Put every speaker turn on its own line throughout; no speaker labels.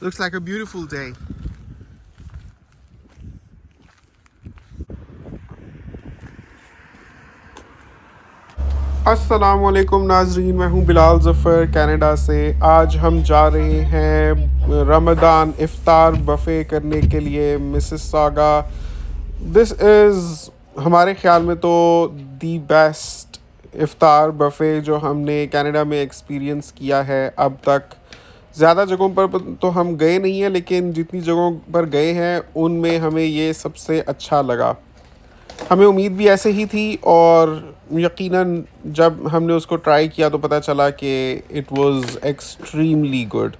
Looks like a beautiful day. अस्सलाम वालेकुम नाजरीन, मैं हूँ बिलाल ज़फ़र कनाडा से। आज हम जा रहे हैं रमज़ान इफ़्तार बफ़े करने के लिए मिसिसागा। दिस इज़ हमारे ख़्याल में तो दी बेस्ट इफ़्तार बफ़े जो हमने कनाडा में एक्सपीरियंस किया है अब तक। ज़्यादा जगहों पर तो हम गए नहीं हैं, लेकिन जितनी जगहों पर गए हैं उनमें हमें ये सबसे अच्छा लगा। हमें उम्मीद भी ऐसे ही थी, और यकीनन जब हमने उसको ट्राई किया तो पता चला कि इट वाज एक्सट्रीमली गुड।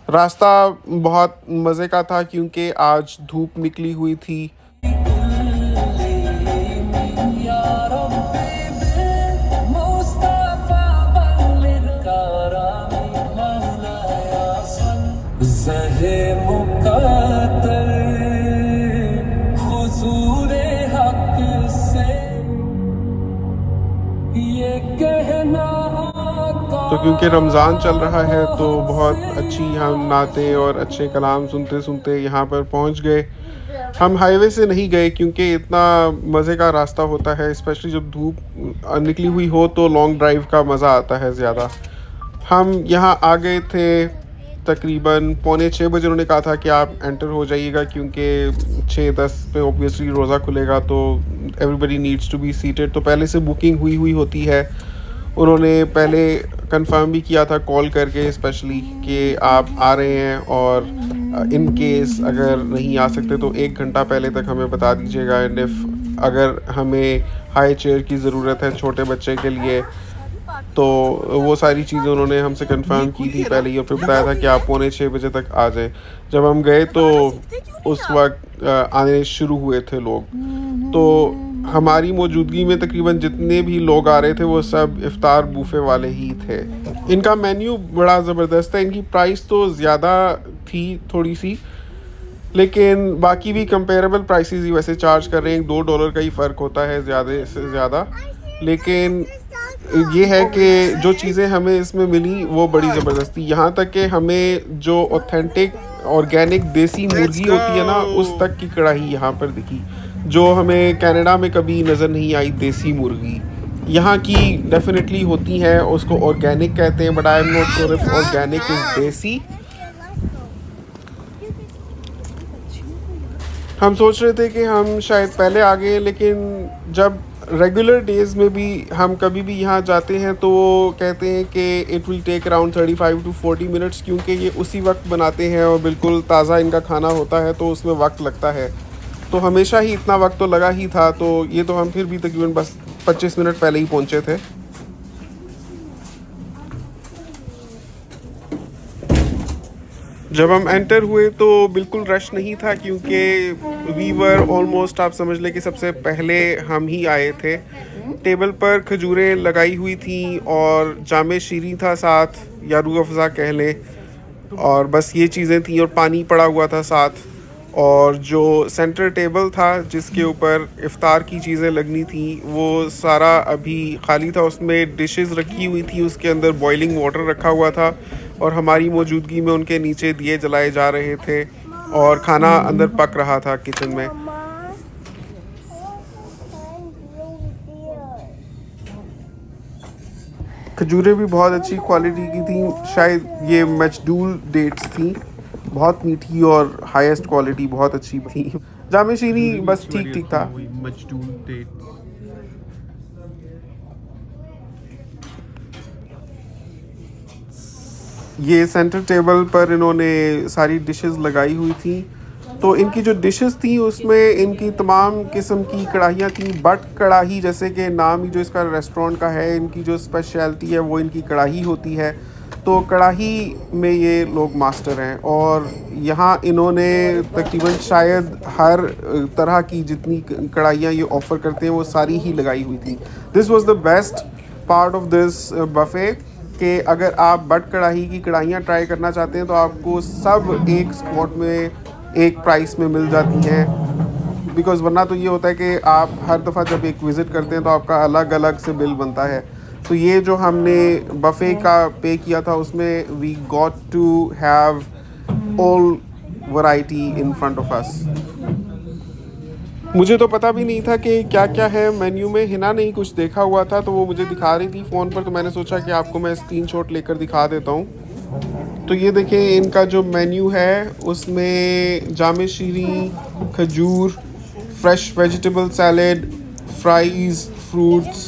रास्ता बहुत मज़े का था क्योंकि आज धूप निकली हुई थी। तो क्योंकि रमज़ान चल रहा है तो बहुत अच्छी हम नातें और अच्छे कलाम सुनते सुनते यहाँ पर पहुँच गए। हम हाईवे से नहीं गए क्योंकि इतना मज़े का रास्ता होता है, स्पेशली जब धूप निकली हुई हो तो लॉन्ग ड्राइव का मज़ा आता है ज़्यादा। हम यहाँ आ गए थे तकरीबन पौने 6 बजे। उन्होंने कहा था कि आप एंटर हो जाइएगा क्योंकि 6:10 पे ऑब्वियसली रोज़ा खुलेगा, तो everybody needs to be seated. तो पहले से बुकिंग हुई होती है। उन्होंने पहले कंफर्म भी किया था कॉल करके स्पेशली कि आप आ रहे हैं, और इन केस अगर नहीं आ सकते तो 1 घंटा पहले तक हमें बता दीजिएगा। एंड इफ़ अगर हमें हाई चेयर की ज़रूरत है छोटे बच्चे के लिए, तो वो सारी चीज़ें उन्होंने हमसे कंफर्म की थी पहले ही, और फिर बताया था कि आप पौने 6 बजे तक आ जाएं। जब हम गए तो उस वक्त आने शुरू हुए थे लोग। तो हमारी मौजूदगी में तकरीबन जितने भी लोग आ रहे थे वो सब इफ़्तार बूफे वाले ही थे। इनका मेन्यू बड़ा ज़बरदस्त है। इनकी प्राइस तो ज़्यादा थी थोड़ी सी, लेकिन बाकी भी कंपेरेबल प्राइसेस ही वैसे चार्ज कर रहे हैं। $2 का ही फ़र्क होता है ज़्यादा से ज़्यादा। लेकिन ये है कि जो चीज़ें हमें इसमें मिली वो बड़ी ज़बरदस्त थी। यहाँ तक कि हमें जो ऑथेंटिक ऑर्गेनिक देसी मुर्गी होती है ना, उस तक की कढ़ाई यहाँ पर दिखी, जो हमें कनाडा में कभी नज़र नहीं आई। देसी मुर्गी यहाँ की डेफिनेटली होती है, उसको ऑर्गेनिक कहते हैं, but I am not sure if organic is देसी। हम सोच रहे थे कि हम शायद पहले आ गए, लेकिन जब रेगुलर डेज़ में भी हम कभी भी यहाँ जाते हैं तो वो कहते हैं कि it will take around 35 to 40 minutes, क्योंकि ये उसी वक्त बनाते हैं और बिल्कुल ताज़ा इनका खाना होता है, तो उसमें वक्त लगता है। तो हमेशा ही इतना वक्त तो लगा ही था, तो ये तो हम फिर भी तकरीबन बस 25 मिनट पहले ही पहुँचे थे। जब हम एंटर हुए तो बिल्कुल रश नहीं था, क्योंकि वी वर ऑलमोस्ट, आप समझ लें कि सबसे पहले हम ही आए थे। टेबल पर खजूरें लगाई हुई थी और जामे शीरी था साथ, या रूह अफ़ज़ा कह लें, और बस ये चीज़ें थी, और पानी पड़ा हुआ था साथ। और जो सेंटर टेबल था जिसके ऊपर इफ़्तार की चीज़ें लगनी थी वो सारा अभी खाली था। उसमें डिशेस रखी हुई थी, उसके अंदर बॉइलिंग वाटर रखा हुआ था, और हमारी मौजूदगी में उनके नीचे दिए जलाए जा रहे थे और खाना अंदर पक रहा था किचन में। खजूरें भी बहुत अच्छी क्वालिटी की थी। शायद ये मजदूल डेट्स थी, बहुत मीठी और हाईएस्ट क्वालिटी, बहुत अच्छी थी। जामे शीनी बस ठीक ठीक था। ये सेंटर टेबल पर इन्होंने सारी डिशेस लगाई हुई थी। तो इनकी जो डिशेस थी उसमें इनकी तमाम किस्म की कढ़ाइयाँ थी। बट कढ़ाई, जैसे कि नाम ही जो इसका रेस्टोरेंट का है, इनकी जो स्पेशलिटी है वो इनकी कढ़ाई होती है। तो कढ़ाई में ये लोग मास्टर हैं, और यहाँ इन्होंने तकरीबन शायद हर तरह की जितनी कढ़ाइयाँ ये ऑफ़र करते हैं वो सारी ही लगाई हुई थी। This was the best part of this buffet, कि अगर आप बट कढ़ाई की कढ़ाइयाँ ट्राई करना चाहते हैं तो आपको सब एक स्पॉट में एक प्राइस में मिल जाती हैं। बिकॉज़ वरना तो ये होता है कि आप हर दफ़ा जब एक विज़िट करते हैं तो आपका अलग अलग से बिल बनता है। तो ये जो हमने बफ़े का पे किया था उसमें we got to have all variety in front of us. मुझे तो पता भी नहीं था कि क्या क्या है मेन्यू में। हिना ने ही कुछ देखा हुआ था तो वो मुझे दिखा रही थी फ़ोन पर, तो मैंने सोचा कि आपको मैं स्क्रीनशॉट लेकर दिखा देता हूँ। तो ये देखें इनका जो मेन्यू है उसमें जामे शीरी, खजूर, fresh vegetable salad, fries, fruits,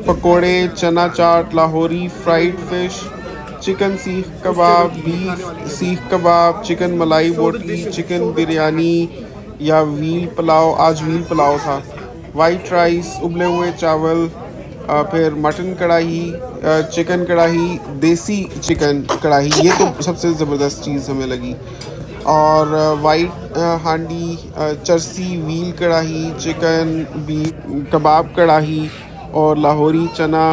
पकोड़े, चना चाट, लाहौरी फ्राइड फ़िश, चिकन सीख कबाब, बीफ सीख कबाब, चिकन मलाई बोटी, चिकन बिरयानी या व्हील पुलाव। आज व्हील पुलाव था। वाइट राइस, उबले हुए चावल, फिर मटन कढ़ाई, चिकन कढ़ाई, देसी चिकन कढ़ाई, ये तो सबसे ज़बरदस्त चीज़ हमें लगी। और वाइट हांडी, चरसी व्हील कढ़ाई, चिकन बीफ कबाब कढ़ाई और लाहौरी चना,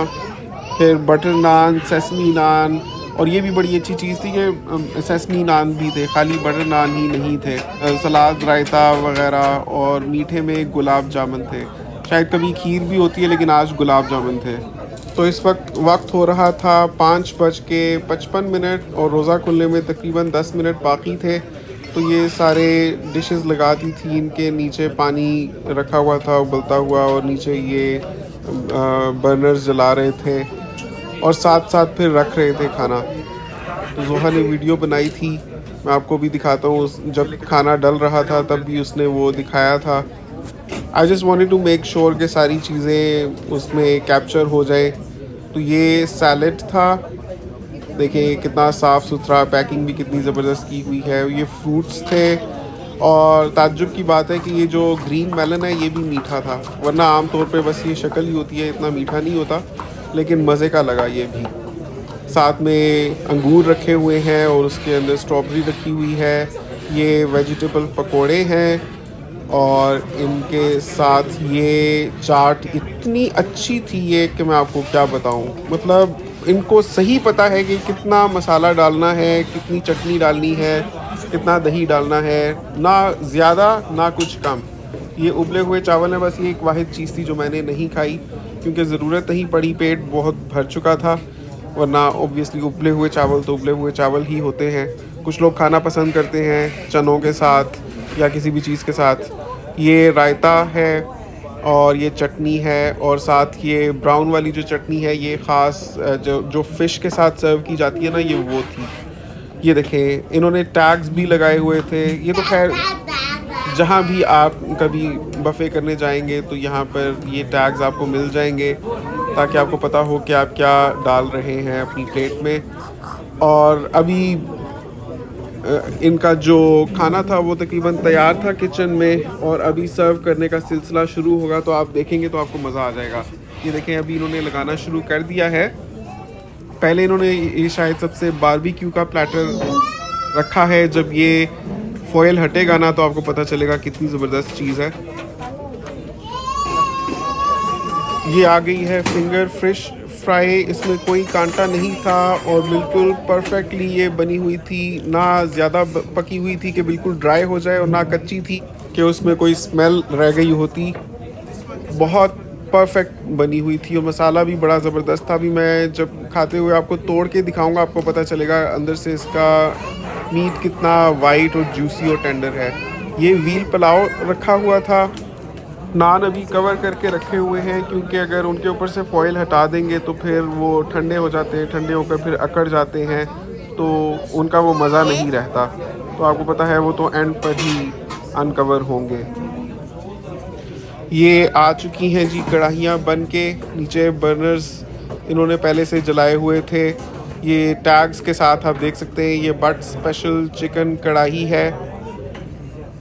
फिर बटर नान, सेसमी नान। और ये भी बड़ी अच्छी चीज़ थी कि सेसमी नान भी थे, खाली बटर नान ही नहीं थे। सलाद, रायता वगैरह और मीठे में गुलाब जामुन थे। शायद कभी खीर भी होती है लेकिन आज गुलाब जामुन थे। तो इस वक्त हो रहा था 5:55 और रोज़ा खुलने में तकरीबन 10 मिनट बाकी थे। तो ये सारे डिशेस लगा दी थी, इनके नीचे पानी रखा हुआ था उबलता हुआ और नीचे ये बर्नर्स जला रहे थे और साथ साथ फिर रख रहे थे खाना। तो जोहा ने वीडियो बनाई थी, मैं आपको भी दिखाता हूँ। जब खाना डल रहा था तब भी उसने वो दिखाया था। I just wanted to make sure कि सारी चीज़ें उसमें कैप्चर हो जाए। तो ये सैलेड था, देखिए कितना साफ़ सुथरा, पैकिंग भी कितनी ज़बरदस्त की हुई है। ये फ्रूट्स थे और ताज्जुब की बात है कि ये जो ग्रीन मेलन है ये भी मीठा था, वरना आमतौर पे बस ये शक्ल ही होती है, इतना मीठा नहीं होता, लेकिन मज़े का लगा ये भी। साथ में अंगूर रखे हुए हैं और उसके अंदर स्ट्रॉबेरी रखी हुई है। ये वेजिटेबल पकोड़े हैं और इनके साथ ये चाट इतनी अच्छी थी ये कि मैं आपको क्या बताऊं। मतलब इनको सही पता है कि कितना मसाला डालना है, कितनी चटनी डालनी है, कितना दही डालना है, ना ज़्यादा ना कुछ कम। ये उबले हुए चावल है, बस ये एक वाहिद चीज़ थी जो मैंने नहीं खाई क्योंकि ज़रूरत नहीं पड़ी, पेट बहुत भर चुका था। वरना ऑब्वियसली उबले हुए चावल तो उबले हुए चावल ही होते हैं। कुछ लोग खाना पसंद करते हैं चनों के साथ या किसी भी चीज़ के साथ। ये रायता है और ये चटनी है और साथ ये ब्राउन वाली जो चटनी है ये ख़ास जो फ़िश के साथ सर्व की जाती है ना, ये वो थी। ये देखें इन्होंने टैग्स भी लगाए हुए थे। ये तो खैर जहाँ भी आप कभी बफ़े करने जाएंगे तो यहाँ पर ये टैग्स आपको मिल जाएंगे ताकि आपको पता हो कि आप क्या डाल रहे हैं अपनी प्लेट में। और अभी इनका जो खाना था वो तकरीबन तैयार था किचन में और अभी सर्व करने का सिलसिला शुरू होगा, तो आप देखेंगे तो आपको मज़ा आ जाएगा। ये देखें अभी इन्होंने लगाना शुरू कर दिया है। पहले इन्होंने ये शायद सबसे बारबेक्यू का प्लेटर रखा है। जब ये फॉयल हटेगा ना तो आपको पता चलेगा कितनी ज़बरदस्त चीज़ है। ये आ गई है फिंगर फिश फ्राई, इसमें कोई कांटा नहीं था और बिल्कुल परफेक्टली ये बनी हुई थी। ना ज़्यादा पकी हुई थी कि बिल्कुल ड्राई हो जाए और ना कच्ची थी कि उसमें कोई स्मेल रह गई होती। बहुत परफेक्ट बनी हुई थी और मसाला भी बड़ा ज़बरदस्त था। अभी मैं जब खाते हुए आपको तोड़ के दिखाऊंगा आपको पता चलेगा अंदर से इसका मीट कितना वाइट और जूसी और टेंडर है। ये व्हील पुलाव रखा हुआ था। नान अभी कवर करके रखे हुए हैं क्योंकि अगर उनके ऊपर से फॉइल हटा देंगे तो फिर वो ठंडे हो जाते हैं, ठंडे होकर फिर अकड़ जाते हैं तो उनका वो मज़ा नहीं रहता। तो आपको पता है वो तो एंड पर ही अनकवर होंगे। ये आ चुकी हैं जी कढ़ाइयाँ बन के, नीचे बर्नर्स इन्होंने पहले से जलाए हुए थे। ये टैग्स के साथ आप देख सकते हैं। ये बट स्पेशल चिकन कढ़ाई है,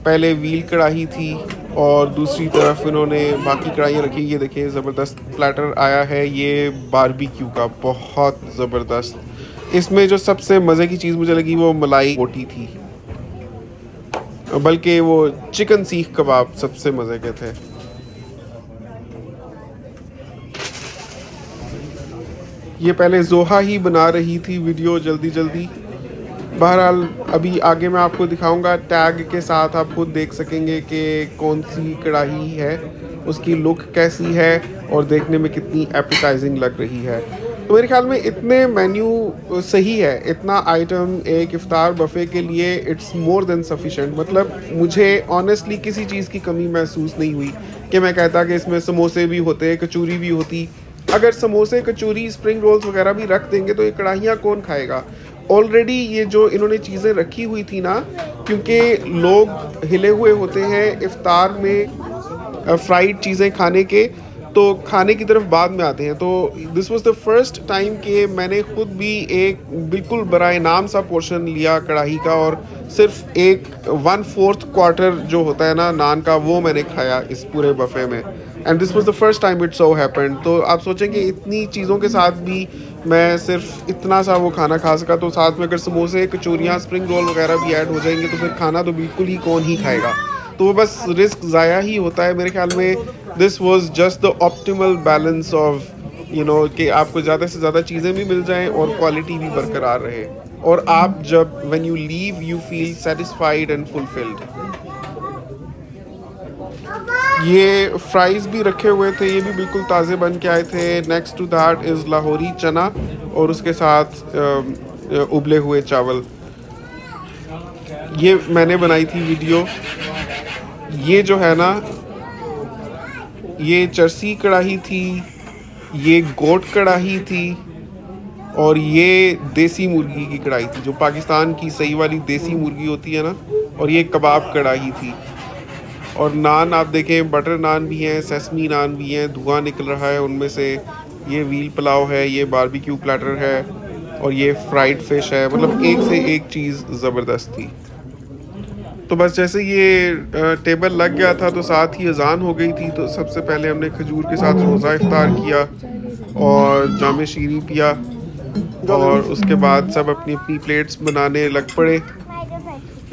पहले व्हील कढ़ाई थी और दूसरी तरफ इन्होंने बाकी कढ़ाइयाँ रखी। ये देखिए ज़बरदस्त प्लेटर आया है ये बारबेक्यू का, बहुत ज़बरदस्त। इसमें जो सबसे मज़े की चीज़ मुझे लगी वो मलाई बोटी थी, बल्कि वो चिकन सीख कबाब सबसे मज़े के थे। ये पहले जोहा ही बना रही थी वीडियो जल्दी जल्दी। बहरहाल अभी आगे मैं आपको दिखाऊंगा, टैग के साथ आप खुद देख सकेंगे कि कौन सी कढ़ाई है, उसकी लुक कैसी है और देखने में कितनी एपेटाइजिंग लग रही है। तो मेरे ख्याल में इतने मेन्यू सही है, इतना आइटम एक इफ्तार बफ़े के लिए इट्स मोर देन सफिशेंट। मतलब मुझे ऑनेस्टली किसी चीज़ की कमी महसूस नहीं हुई कि मैं कहता कि इसमें समोसे भी होते, कचौरी भी होती। अगर समोसे, कचौरी, स्प्रिंग रोल्स वगैरह भी रख देंगे तो ये कढ़ाइयाँ कौन खाएगा? ऑलरेडी ये जो इन्होंने चीज़ें रखी हुई थी ना, क्योंकि लोग हिले हुए होते हैं इफ्तार में फ्राइड चीज़ें खाने के, तो खाने की तरफ बाद में आते हैं। तो this was the first time कि मैंने खुद भी एक बिल्कुल बराए नाम सा पोर्शन लिया कढ़ाई का, और सिर्फ एक 1/4 क्वार्टर जो होता है ना नान का, वो मैंने खाया इस पूरे बफ़े में। And this was the first time it so happened. तो आप सोचें कि इतनी चीज़ों के साथ भी मैं सिर्फ इतना सा वो खाना खा सका, तो साथ में अगर समोसे, कचौरियाँ, स्प्रिंग रोल वगैरह भी ऐड हो जाएंगे तो फिर खाना तो बिल्कुल ही कौन ही खाएगा। तो वो बस रिस्क ज़ाया ही होता है मेरे ख्याल में। This was just the optimal balance of कि आपको ज़्यादा से ज़्यादा चीज़ें भी मिल जाएं और क्वालिटी भी बरकरार रहे, और आप जब when you leave you feel satisfied and fulfilled. ये फ्राइज़ भी रखे हुए थे, ये भी बिल्कुल ताज़े बन के आए थे। Next to that is Lahori chana और उसके साथ उबले हुए चावल। ये मैंने बनाई थी वीडियो। ये जो है ना, ये चरसी कढ़ाई थी, ये गोट कढ़ाई थी, और ये देसी मुर्गी की कढ़ाई थी, जो पाकिस्तान की सही वाली देसी मुर्गी होती है ना, और ये कबाब कढ़ाई थी। और नान आप देखें, बटर नान भी हैं, सेसमी नान भी हैं, धुआं निकल रहा है उनमें से। ये व्हील पुलाव है, ये बारबेक्यू प्लेटर है, और ये फ्राइड फ़िश है। मतलब एक से एक चीज़ ज़बरदस्त थी। तो बस जैसे ये टेबल लग गया था तो साथ ही अजान हो गई थी, तो सबसे पहले हमने खजूर के साथ रोज़ा इफ्तार किया और जामे शीरी पिया, और उसके बाद सब अपनी अपनी प्लेट्स बनाने लग पड़े।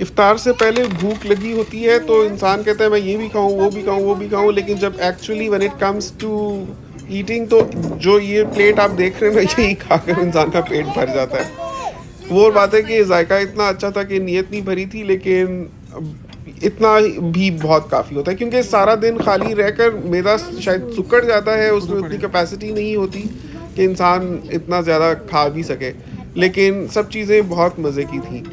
इफ्तार से पहले भूख लगी होती है तो इंसान कहता है मैं ये भी खाऊं, वो भी खाऊं, वो भी खाऊं, लेकिन जब actually when it comes to eating, तो जो ये प्लेट आप देख रहे हैं ना, यही खाकर इंसान का पेट भर जाता है। वो बात है कि जायका इतना अच्छा था कि नीयत नहीं भरी थी, लेकिन इतना भी बहुत काफ़ी होता है, क्योंकि सारा दिन खाली रहकर मेरा शायद सुकड़ जाता है, उसमें उतनी कैपेसिटी नहीं होती कि इंसान इतना ज़्यादा खा भी सके। लेकिन सब चीज़ें बहुत मज़े की थी।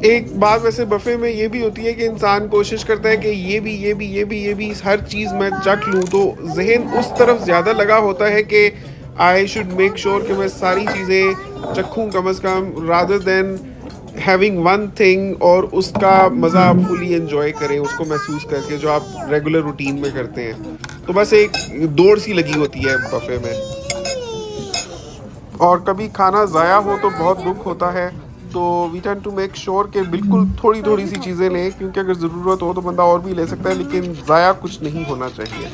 एक बात वैसे बफ़े में ये भी होती है कि इंसान कोशिश करता है कि ये भी हर चीज़ मैं चख लूँ, तो जहन उस तरफ ज़्यादा लगा होता है कि आई शुड मेक श्योर कि मैं सारी चीज़ें चखूँ कम अज़ कम, rather than having one thing और उसका मज़ा आप फुली एंजॉय करें, उसको महसूस करके, जो आप रेगुलर रूटीन में करते हैं। तो बस एक दौड़ सी लगी होती है बफ़े में। और कभी खाना ज़ाया हो तो बहुत दुख होता है, तो we tend to make sure कि बिल्कुल थोड़ी थोड़ी सी चीज़ें लें, क्योंकि अगर ज़रूरत हो तो बंदा और भी ले सकता है, लेकिन ज़ाया कुछ नहीं होना चाहिए।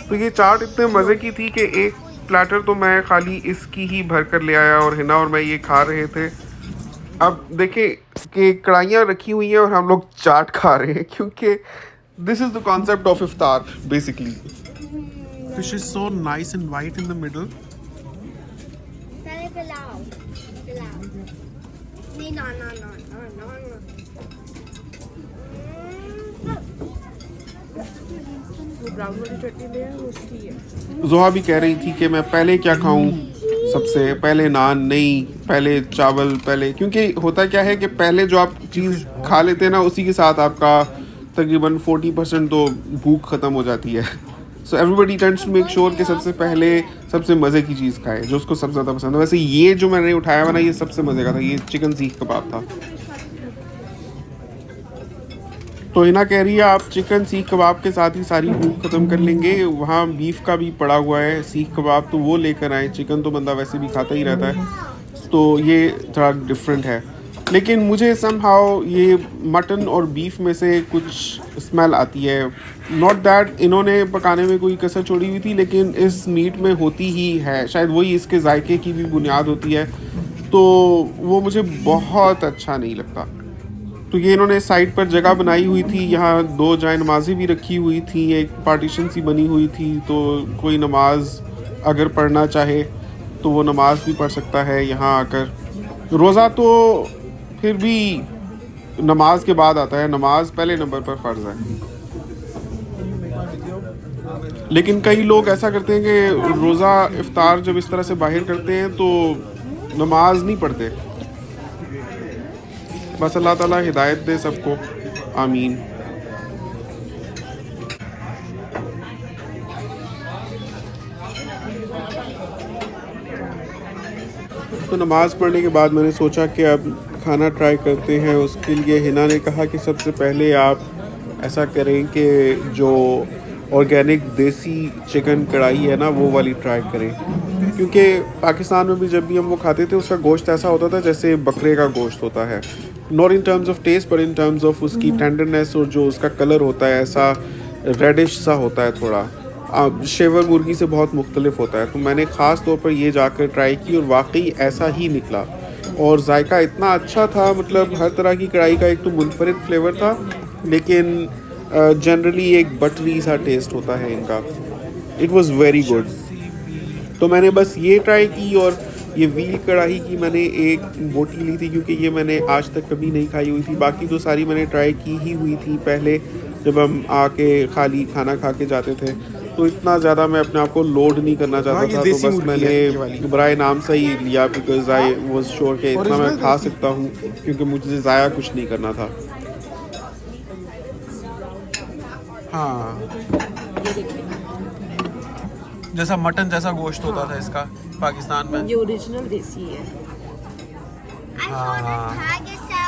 तो ये चाट इतने मज़े की थी कि एक प्लेटर तो मैं खाली इसकी ही भर कर ले आया, और हिना और मैं ये खा रहे थे। अब देखें कि कढ़ाइयाँ रखी हुई हैं और हम लोग चाट खा रहे हैं, क्योंकि this is the concept of iftar basically. Fish is so nice and white in the middle. जोहा भी कह रही थी कि मैं पहले क्या खाऊं, सबसे पहले नान नहीं, पहले चावल, पहले, क्योंकि होता क्या है कि पहले जो आप चीज़ खा लेते हैं ना, उसी के साथ आपका तकरीबन 40% तो भूख ख़त्म हो जाती है। So everybody tends to make sure कि सबसे पहले सबसे मज़े की चीज़ खाए, जो उसको सबसे ज़्यादा पसंद है। वैसे ये जो मैंने उठाया हुआ ना, ये सबसे मज़े का था, ये चिकन सीख कबाब था। तो हिना कह रही है आप चिकन सीख कबाब के साथ ही सारी भूख ख़त्म कर लेंगे, वहाँ बीफ का भी पड़ा हुआ है सीख कबाब, तो वो लेकर आए। चिकन तो बंदा वैसे भी खाता ही रहता है, तो ये थोड़ा डिफरेंट है। लेकिन मुझे समहाउ ये मटन और बीफ में से कुछ स्मेल आती है। नॉट दैट इन्होंने पकाने में कोई कसर छोड़ी हुई थी, लेकिन इस मीट में होती ही है, शायद वही इसके जायके की भी बुनियाद होती है, तो वो मुझे बहुत अच्छा नहीं लगता। तो ये इन्होंने साइड पर जगह बनाई हुई थी, यहाँ 2 जाए नमाज़ें भी रखी हुई थी, एक पार्टीशन सी बनी हुई थी, तो कोई नमाज अगर पढ़ना चाहे तो वो नमाज भी पढ़ सकता है यहाँ आकर। रोज़ा तो फिर भी नमाज के बाद आता है, नमाज पहले नंबर पर फ़र्ज़ है। लेकिन कई लोग ऐसा करते हैं कि रोज़ा इफ्तार जब इस तरह से बाहर करते हैं तो नमाज नहीं पढ़ते। बस अल्लाह ताला हिदायत दे सबको, आमीन। तो नमाज़ पढ़ने के बाद मैंने सोचा कि अब खाना ट्राई करते हैं। उसके लिए हिना ने कहा कि सबसे पहले आप ऐसा करें कि जो ऑर्गेनिक देसी चिकन कढ़ाई है ना, वो वाली ट्राई करें, क्योंकि पाकिस्तान में भी जब भी हम वो खाते थे उसका गोश्त ऐसा होता था जैसे बकरे का गोश्त होता है, not in terms of taste but in terms of उसकी टेंडरनेस, और जो उसका कलर होता है ऐसा रेडिश सा होता है थोड़ा। शेवर मुर्गी से बहुत मुख्तलिफ होता है। तो मैंने ख़ास तौर पर ये जाकर ट्राई की और वाकई ऐसा ही निकला, और जायका इतना अच्छा था, मतलब हर तरह की कढ़ाई का एक तो मुनफरिद फ्लेवर था, लेकिन जनरली एक बटरी सा टेस्ट होता है इनका। It was very good. तो मैंने बस ये ट्राई की, और ये व्हील कढ़ाई की मैंने एक बोटी ली थी क्योंकि ये मैंने आज तक कभी नहीं खाई हुई थी। बाकी तो सारी मैंने ट्राई की ही हुई थी पहले, जब हम आके खाली खाना खा के जाते थे, तो इतना ज़्यादा मैं अपने आप को लोड नहीं करना चाहता था। तो बस मैंने बराए नाम से ही लिया, बिकॉज आई वाज श्योर कि इतना मैं खा सकता हूँ, क्योंकि मुझे ज़ाया कुछ नहीं करना था। हाँ, जैसा मटन जैसा गोश्त होता था इसका पाकिस्तान में।
ये ओरिजिनल देसी है।
हाँ,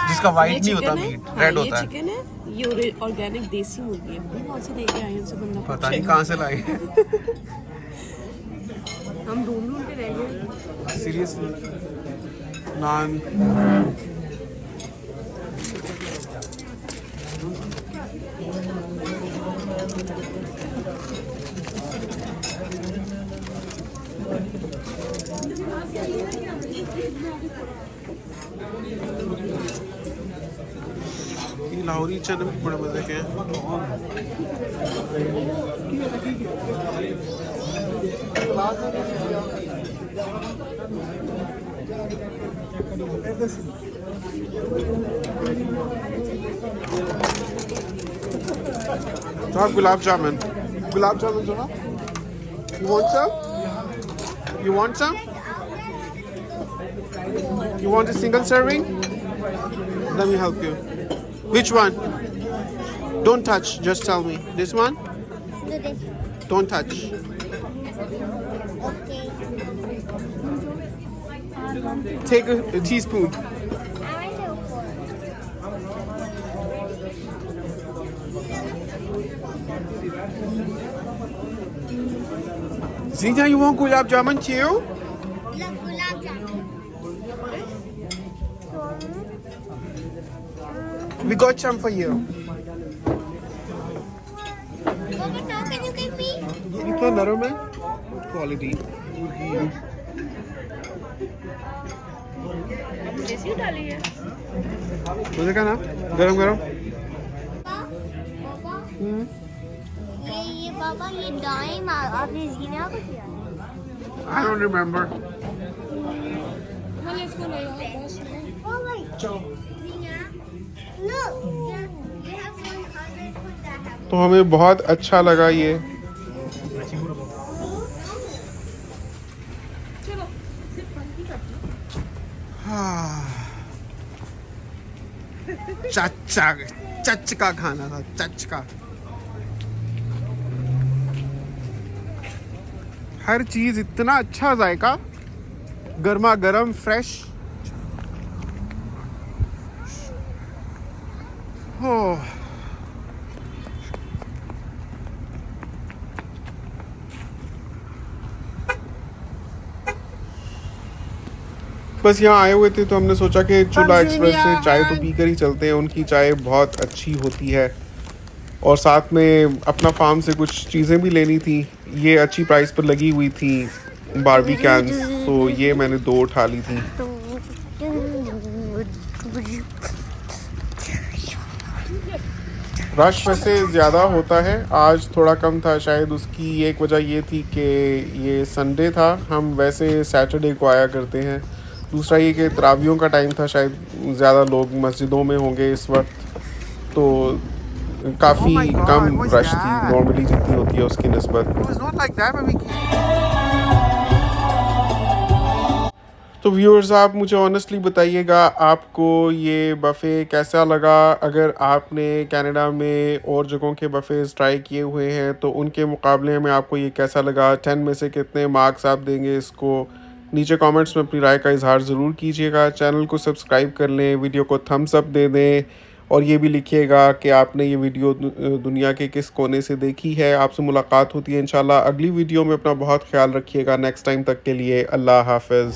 जिसका वाइट नहीं होता मीट, रेड होता है।
चिकन है, ये ऑर्गेनिक देसी मुर्गी है। कौन से लेके आए हैं, बंदा
पता नहीं कहाँ से लाए।
हम ढूंढ के रह गए
सीरियसली। नान लाहौरी चने भी बड़े मजे के हैं। तो गुलाब जामुन जो ना, you want some? You want some? You want a single serving? Let me help you. Which one? Don't touch, just tell me. This one?
Do this.
Don't touch.
Okay.
Take a teaspoon.
I want to pour.
Zina, you want gulab jamun too?
Look, gulab jamun.
We got some for you.
Papa, now can you give me?
इतना नरम है, quality.
देसी डाली है।
मुझे कहा ना, गरम गरम।
पापा, ये पापा, ये डाइम आपने जीना को किया।
I don't remember.
मैंने इसको ले आया बस।
Oh wait. Zina, look. You have 100 put that.
तो हमें बहुत अच्छा लगा ये।
चलो सिर्फ बंद ही करती
चच का खाना था, चच का। हर चीज इतना अच्छा जायका, गर्मा गर्म फ्रेश। हो बस यहाँ आए हुए थे तो हमने सोचा कि चूल्हा एक्सप्रेस से चाय तो पी कर ही चलते हैं। उनकी चाय बहुत अच्छी होती है, और साथ में अपना फार्म से कुछ चीज़ें भी लेनी थी। ये अच्छी प्राइस पर लगी हुई थी बारबी कैंस, तो ये मैंने 2 उठा ली थी। रश वैसे ज़्यादा होता है, आज थोड़ा कम था। शायद उसकी एक वजह ये थी कि ये संडे था, हम वैसे सैटरडे को आया करते हैं। दूसरा ये कि तरावियों का टाइम था, शायद ज़्यादा लोग मस्जिदों में होंगे इस वक्त, तो काफ़ी
Oh my God,
come
what's
rush थी
that?
नॉर्मली जितनी होती है उसकी निस्बत।
It was not like that when we came.
तो व्यूअर्स आप मुझे ऑनेस्टली बताइएगा आपको ये बफ़े कैसा लगा। अगर आपने कनाडा में और जगहों के बफ़ेज़ ट्राई किए हुए हैं तो उनके मुकाबले में आपको ये कैसा लगा, 10 में से कितने मार्क्स आप देंगे इसको। नीचे कमेंट्स में अपनी राय का इजहार ज़रूर कीजिएगा। चैनल को सब्सक्राइब कर लें, वीडियो को थम्स अप दे दें और ये भी लिखिएगा कि आपने ये वीडियो दुनिया के किस कोने से देखी है। आपसे मुलाकात होती है इंशाल्लाह अगली वीडियो में। अपना बहुत ख्याल रखिएगा। नेक्स्ट टाइम तक के लिए अल्लाह हाफ़िज़।